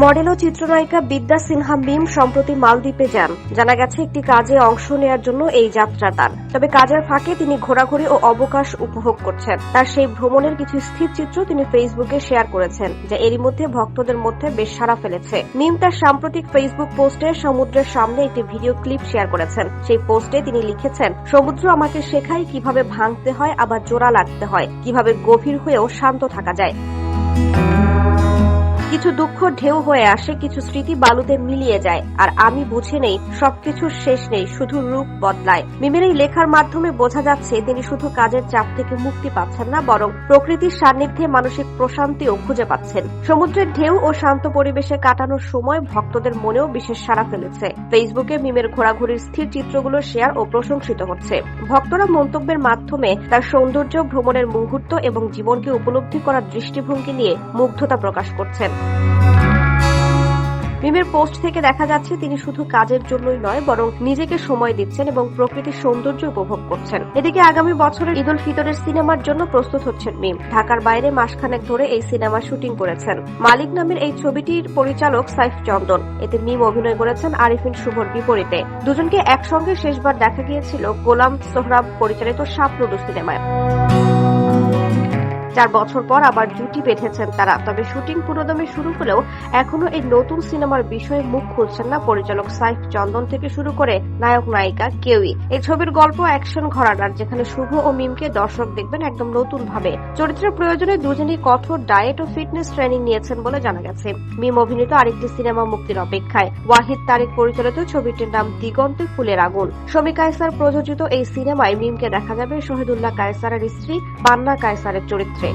Model ও চিত্রনায়িকা বিদ্যা সিনহা মিম সম্প্রতি মালদ্বীপে যান। জানা গেছে একটি কাজে অংশ নেওয়ার জন্য এই যাত্রা তার। তবে কাজের ফাঁকে তিনি ঘোরাঘুরি ও অবকাশ উপভোগ করছেন। তার সেই ভ্রমণের কিছু স্থির চিত্র তিনি ফেসবুকে শেয়ার করেছেন, যা এরই মধ্যে ভক্তদের মধ্যে বেশ সাড়া ফেলেছে। মিম তার সাম্প্রতিক ফেসবুক পোস্টে সমুদ্রের সামনে একটি ভিডিও ক্লিপ শেয়ার করেছেন। সেই পোস্টে তিনি লিখেছেন, সমুদ্র আমাকে শেখায় কিভাবে ভাঙতে হয়, আবার জোড়া লাগতে হয়, কিভাবে গভীর হয়েও শান্ত থাকা যায়। কিছু দুঃখ ঢেউ হয়ে আসে, কিছু স্মৃতি বালুতে মিলিয়ে যায়, আর আমি বুঝে নেই সবকিছুর শেষ নেই, শুধু রূপ বদলায়। মিমের এই লেখার মাধ্যমে বোঝা যাচ্ছে তিনি শুধু কাজের চাপ থেকে মুক্তি পাচ্ছেন না, বরং প্রকৃতির সান্নিধ্যে মানসিক প্রশান্তিও খুঁজে পাচ্ছেন। সমুদ্রের ঢেউ ও শান্ত পরিবেশে কাটানোর সময় ভক্তদের মনেও বিশেষ সাড়া ফেলেছে। ফেসবুকে মিমের ঘোরাঘুরির স্থির চিত্রগুলো শেয়ার ও প্রশংসিত হচ্ছে। ভক্তরা মন্তব্যের মাধ্যমে তার সৌন্দর্য, ভ্রমণের মুহূর্ত এবং জীবনকে উপলব্ধি করার দৃষ্টিভঙ্গি নিয়ে মুগ্ধতা প্রকাশ করছেন। মিমের পোস্ট থেকে দেখা যাচ্ছে তিনি শুধু কাজের জন্যই নয়, বরং নিজেকে সময় দিচ্ছেন এবং প্রকৃতির সৌন্দর্য উপভোগ করছেন। এদিকে আগামী বছরের ঈদুল ফিতরের সিনেমার জন্য প্রস্তুত হচ্ছেন মিম। ঢাকার বাইরে মাসখানেক ধরে এই সিনেমা শুটিং করেছেন। মালিক নামের এই ছবিটির পরিচালক সাইফ চন্দন। এতে মিম অভিনয় করেছেন আরিফিন শুভর বিপরীতে। দুজনকে একসঙ্গে শেষবার দেখা গিয়েছিল গোলাম সোহরাব পরিচালিত শাপলুডু সিনেমায়। 4 বছর পর আবার জুটি বেঁধেছেন তারা। তবে শুটিং পুরোদমে শুরু হলেও এখনো এই নতুন সিনেমার বিষয়ে মুখ খুলছেন না পরিচালক সাইফ চন্দন থেকে শুরু করে নায়ক নায়িকা কেউই। এই ছবির গল্প অ্যাকশন ঘরানার, যেখানে শুভ ও মিমকে দর্শক দেখবেন একদম নতুন ভাবে। চরিত্রের প্রয়োজনে দুজনেই কঠোর ডায়েট ও ফিটনেস ট্রেনিং নিয়েছেন বলে জানা গেছে। মিম অভিনীত আরেকটি সিনেমা মুক্তির অপেক্ষায়। ওয়াহিদ তারিক পরিচালিত ছবিটির নাম দিগন্তে ফুলের আগুন। শমী কায়সার প্রযোজিত এই সিনেমায় মিমকে দেখা যাবে শহীদুল্লাহ কায়সারের স্ত্রী পান্না কায়সারের চরিত্রে।